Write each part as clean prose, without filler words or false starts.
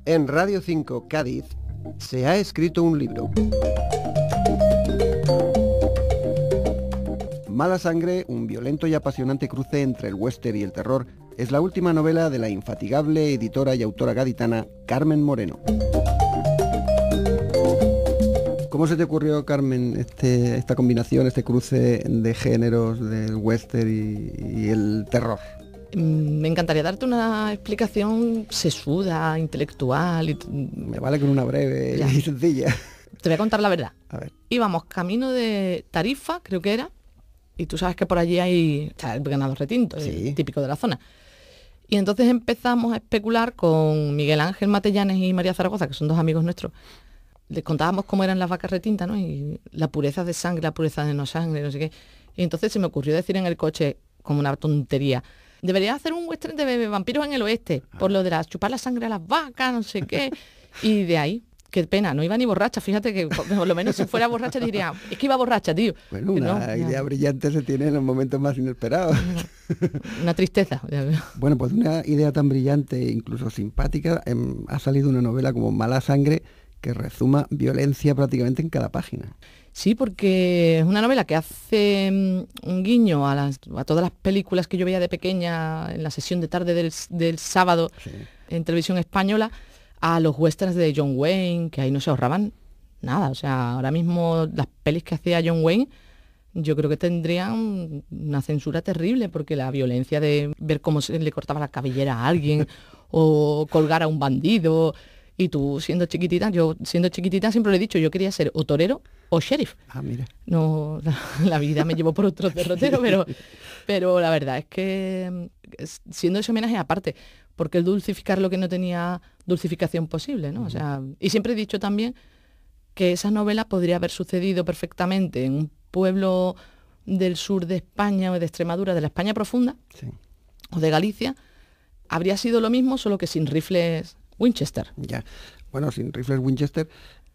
En Radio 5 Cádiz se ha escrito un libro. Mala sangre, un violento y apasionante cruce entre el western y el terror, es la última novela de la infatigable editora y autora gaditana Carmen Moreno. ¿Cómo se te ocurrió, Carmen, esta combinación, este cruce de géneros del western y el terror? Me encantaría darte una explicación sesuda, intelectual. Me vale con una breve y sencilla. Te voy a contar la verdad. A ver. Íbamos camino de Tarifa, creo que era, y tú sabes que por allí está el ganado retinto, Sí. típico de la zona. Y entonces empezamos a especular con Miguel Ángel Matellanes y María Zaragoza, que son dos amigos nuestros. Les contábamos cómo eran las vacas retintas, ¿no? Y la pureza de sangre, la pureza de no sangre, no sé qué. Y entonces se me ocurrió decir en el coche, como una tontería, debería hacer un western de vampiros en el oeste, por lo de chupar la sangre a las vacas, no sé qué. Y de ahí, qué pena, no iba ni borracha, fíjate que por lo menos si fuera borracha diría, es que iba borracha, tío. Bueno, una idea brillante se tiene en los momentos más inesperados. Una tristeza. Bueno, pues de una idea tan brillante e incluso simpática, ha salido una novela como Mala sangre, que rezuma violencia prácticamente en cada página. Sí, porque es una novela que hace un guiño a todas las películas que yo veía de pequeña en la sesión de tarde del sábado, sí, en televisión española, a los westerns de John Wayne, que ahí no se ahorraban nada. O sea, ahora mismo las pelis que hacía John Wayne, yo creo que tendrían una censura terrible, porque la violencia de ver cómo se le cortaba la cabellera a alguien o colgar a un bandido. Y tú, siendo chiquitita, yo siendo chiquitita siempre le he dicho, yo quería ser o torero o sheriff. Ah, mira. No, la vida me llevó por otro derrotero, pero la verdad es que siendo ese homenaje aparte, porque el dulcificar lo que no tenía dulcificación posible, ¿no? O sea, y siempre he dicho también que esa novela podría haber sucedido perfectamente en un pueblo del sur de España o de Extremadura, de la España profunda, sí, o de Galicia. Habría sido lo mismo, solo que sin rifles Winchester. Ya, bueno, sin rifles Winchester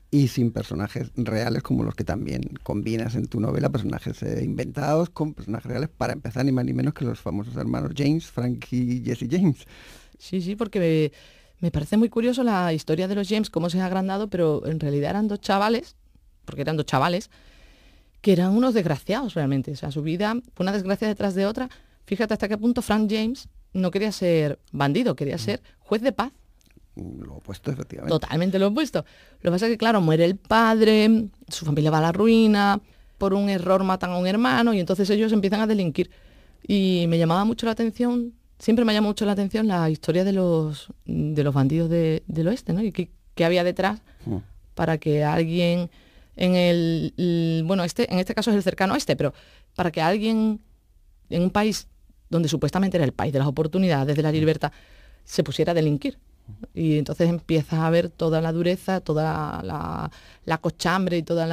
y sin personajes reales como los que también combinas en tu novela, personajes inventados con personajes reales, para empezar ni más ni menos que los famosos hermanos James, Frank y Jesse James. Sí, porque me parece muy curioso la historia de los James, cómo se ha agrandado, pero en realidad eran dos chavales, que eran unos desgraciados realmente. O sea, su vida fue una desgracia detrás de otra. Fíjate hasta qué punto Frank James no quería ser bandido, quería ser juez de paz. Lo opuesto, efectivamente. Totalmente lo opuesto. Lo que pasa es que, claro, muere el padre, su familia va a la ruina, por un error matan a un hermano y entonces ellos empiezan a delinquir. Y me llamaba mucho la atención, siempre me llamó mucho la atención la historia de los bandidos del oeste, ¿no? Y qué había detrás para que alguien en en este caso es el cercano oeste, pero para que alguien en un país donde supuestamente era el país de las oportunidades, de la libertad, se pusiera a delinquir. Y entonces empiezas a ver toda la dureza, toda la cochambre y toda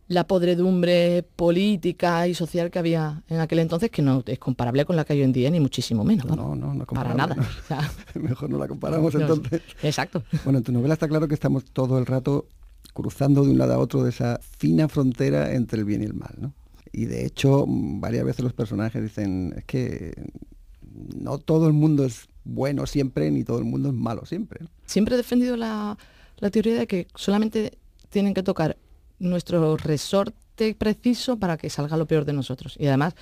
la podredumbre política y social que había en aquel entonces, que no es comparable con la que hay hoy en día, ni muchísimo menos. No para nada. No. O sea, mejor no la comparamos entonces. Exacto. Bueno, en tu novela está claro que estamos todo el rato cruzando de un lado a otro de esa fina frontera entre el bien y el mal, ¿no? Y de hecho, varias veces los personajes dicen, es que no todo el mundo es bueno siempre, ni todo el mundo es malo siempre, ¿no? Siempre he defendido la teoría de que solamente tienen que tocar nuestro resorte preciso para que salga lo peor de nosotros. Y además,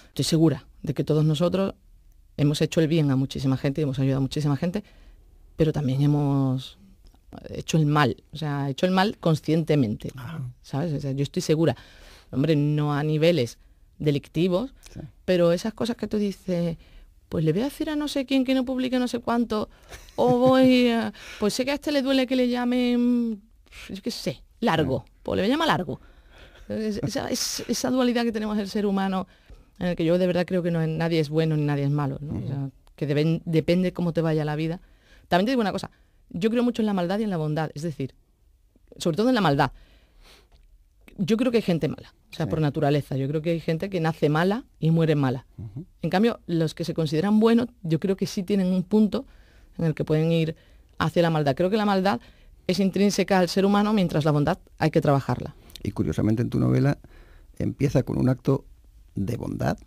estoy segura de que todos nosotros hemos hecho el bien a muchísima gente y hemos ayudado a muchísima gente, pero también hemos hecho el mal, o sea, hecho el mal conscientemente, ¿sabes? O sea, yo estoy segura, hombre, no a niveles delictivos, sí, pero esas cosas que tú dices, pues le voy a decir a no sé quién que no publique no sé cuánto, o voy a, pues sé que a este le duele que le llamen, yo qué sé, largo, pues le voy a llamar largo. Esa dualidad que tenemos el ser humano, en el que yo de verdad creo que nadie es bueno ni nadie es malo, ¿no? O sea, que depende cómo te vaya la vida. También te digo una cosa, yo creo mucho en la maldad y en la bondad, es decir, sobre todo en la maldad. Yo creo que hay gente mala, o sea, sí, por naturaleza. Yo creo que hay gente que nace mala y muere mala. En cambio, los que se consideran buenos, yo creo que sí tienen un punto en el que pueden ir hacia la maldad. Creo que la maldad es intrínseca al ser humano, mientras la bondad hay que trabajarla. Y curiosamente en tu novela empieza con un acto de bondad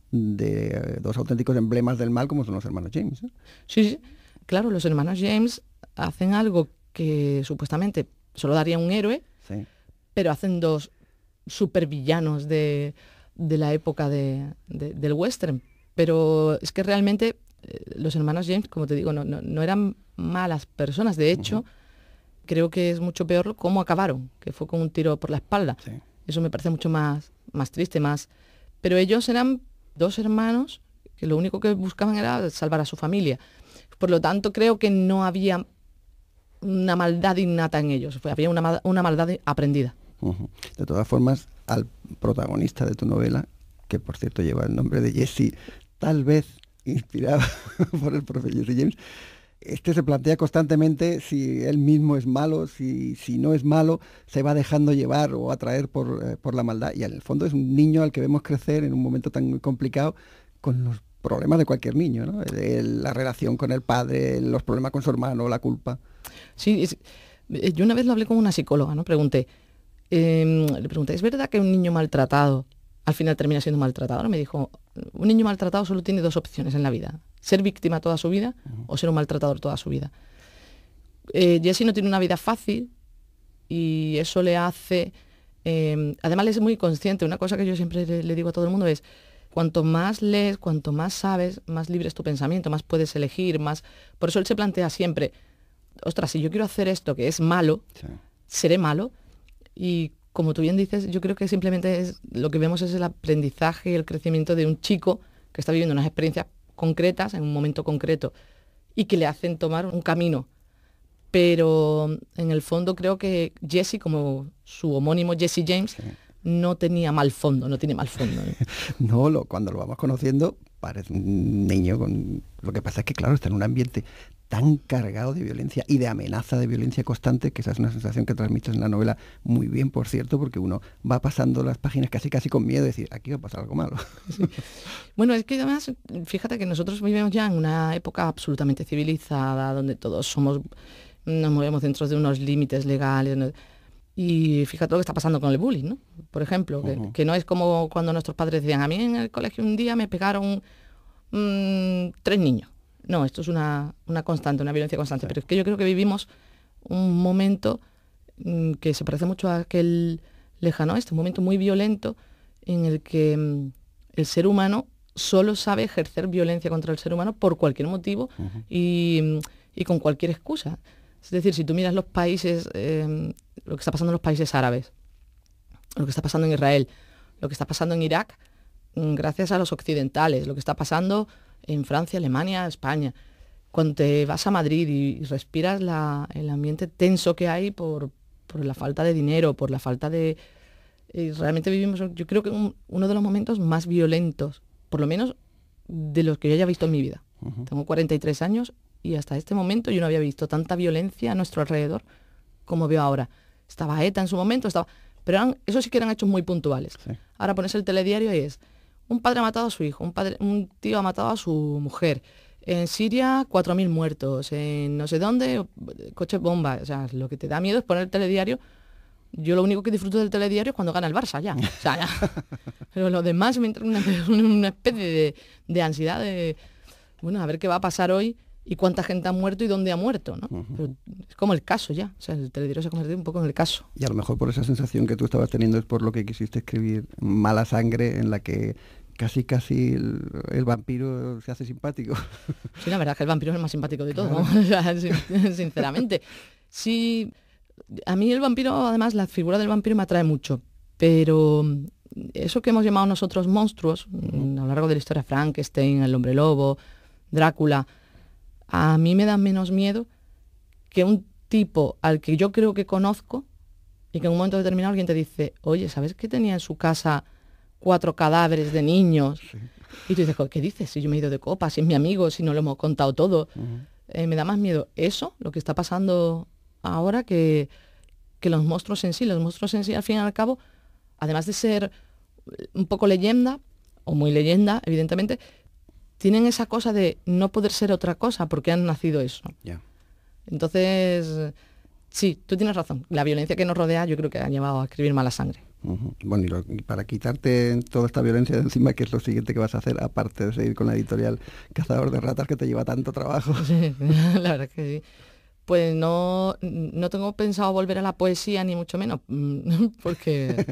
de dos auténticos emblemas del mal, como son los hermanos James, ¿eh? Sí. claro, los hermanos James hacen algo que supuestamente solo daría un héroe, Sí. pero hacen dos supervillanos de la época del western. Pero es que realmente los hermanos James, como te digo, no eran malas personas. De hecho, creo que es mucho peor cómo acabaron, que fue con un tiro por la espalda. Sí. Eso me parece mucho más triste, más... Pero ellos eran dos hermanos que lo único que buscaban era salvar a su familia. Por lo tanto, creo que no había una maldad innata en ellos, había una maldad aprendida. Ujú. De todas formas, al protagonista de tu novela, que por cierto lleva el nombre de Jesse, tal vez inspirado por el propio Jesse James, este se plantea constantemente si él mismo es malo, si no es malo, se va dejando llevar o atraer por la maldad. Y en el fondo es un niño al que vemos crecer en un momento tan complicado con los problemas de cualquier niño, ¿no? La relación con el padre, los problemas con su hermano, la culpa. Sí, yo una vez lo hablé con una psicóloga, ¿no? Le pregunté, ¿es verdad que un niño maltratado al final termina siendo maltratado? Me dijo, un niño maltratado solo tiene dos opciones en la vida: ser víctima toda su vida o ser un maltratador toda su vida. Jesse no tiene una vida fácil y eso le hace... además es muy consciente. Una cosa que yo siempre le digo a todo el mundo es: cuanto más lees, cuanto más sabes, más libre es tu pensamiento, más puedes elegir, más... Por eso él se plantea siempre, ostras, si yo quiero hacer esto que es malo, Sí. seré malo. Y como tú bien dices, yo creo que simplemente lo que vemos es el aprendizaje y el crecimiento de un chico que está viviendo unas experiencias concretas en un momento concreto y que le hacen tomar un camino. Pero en el fondo creo que Jesse, como su homónimo Jesse James, Sí. no tenía mal fondo, no tiene mal fondo. No, cuando lo vamos conociendo, parece un niño con... Lo que pasa es que, claro, está en un ambiente tan cargado de violencia y de amenaza de violencia constante, que esa es una sensación que transmites en la novela muy bien, por cierto, porque uno va pasando las páginas casi con miedo de decir, aquí va a pasar algo malo. Sí. Bueno, es que además, fíjate que nosotros vivimos ya en una época absolutamente civilizada, donde todos nos movemos dentro de unos límites legales, ¿no? Y fíjate lo que está pasando con el bullying, ¿no? Por ejemplo, que no es como cuando nuestros padres decían, a mí en el colegio un día me pegaron 3 niños. No, esto es una constante, una violencia constante. Pero es que yo creo que vivimos un momento que se parece mucho a aquel lejano oeste, un momento muy violento en el que el ser humano solo sabe ejercer violencia contra el ser humano por cualquier motivo y con cualquier excusa. Es decir, si tú miras los países, lo que está pasando en los países árabes, lo que está pasando en Israel, lo que está pasando en Irak, gracias a los occidentales, lo que está pasando en Francia, Alemania, España. Cuando te vas a Madrid y respiras el ambiente tenso que hay por la falta de dinero, por la falta de... realmente vivimos, yo creo que uno de los momentos más violentos, por lo menos de los que yo haya visto en mi vida. Tengo 43 años y hasta este momento yo no había visto tanta violencia a nuestro alrededor como veo ahora. Estaba ETA en su momento, pero eso sí que eran hechos muy puntuales. Sí. Ahora pones el telediario y es: un padre ha matado a su hijo, un tío ha matado a su mujer, en Siria 4.000 muertos, en no sé dónde, coche bomba. O sea, lo que te da miedo es poner el telediario. Yo lo único que disfruto del telediario es cuando gana el Barça, ya. O sea, ya. Pero lo demás me entra una especie de ansiedad de, bueno, a ver qué va a pasar hoy y cuánta gente ha muerto y dónde ha muerto, ¿no? Pero es como el caso ya. O sea, el telediario se ha convertido un poco en el caso. Y a lo mejor por esa sensación que tú estabas teniendo es por lo que quisiste escribir Mala Sangre, en la que casi el vampiro se hace simpático. Sí, la verdad es que el vampiro es el más simpático de todos, ¿no? O sea, sinceramente. Sí, a mí el vampiro, además, la figura del vampiro me atrae mucho, pero eso que hemos llamado nosotros monstruos, a lo largo de la historia, Frankenstein, el hombre lobo, Drácula, a mí me da menos miedo que un tipo al que yo creo que conozco y que en un momento determinado alguien te dice, oye, ¿sabes que tenía en su casa 4 cadáveres de niños? Sí. Y tú dices, ¿qué dices? Si yo me he ido de copa, si es mi amigo, si no lo hemos contado todo. Me da más miedo eso, lo que está pasando ahora, que los monstruos en sí. Los monstruos en sí, al fin y al cabo, además de ser un poco leyenda, o muy leyenda, evidentemente, tienen esa cosa de no poder ser otra cosa porque han nacido eso. Yeah. Entonces, sí, tú tienes razón. La violencia que nos rodea yo creo que ha llevado a escribir Mala Sangre. Bueno, y para quitarte toda esta violencia de encima, ¿qué es lo siguiente que vas a hacer, aparte de seguir con la editorial Cazador de Ratas, que te lleva tanto trabajo? Sí, la verdad que sí. Pues no tengo pensado volver a la poesía, ni mucho menos, porque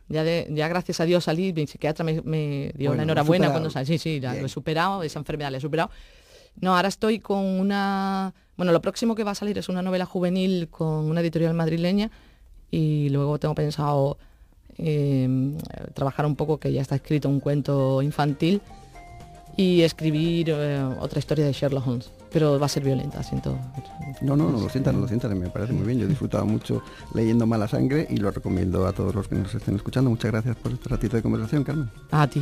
ya gracias a Dios salí, mi psiquiatra me dio la enhorabuena cuando salí. Sí, ya lo he superado, esa enfermedad la he superado. No, ahora estoy con una... Bueno, lo próximo que va a salir es una novela juvenil con una editorial madrileña, y luego tengo pensado trabajar un poco, que ya está escrito un cuento infantil, y escribir otra historia de Sherlock Holmes, pero va a ser violenta, siento. No lo sientan, me parece muy bien. Yo he disfrutado mucho leyendo Mala Sangre y lo recomiendo a todos los que nos estén escuchando. Muchas gracias por este ratito de conversación, Carmen. A ti.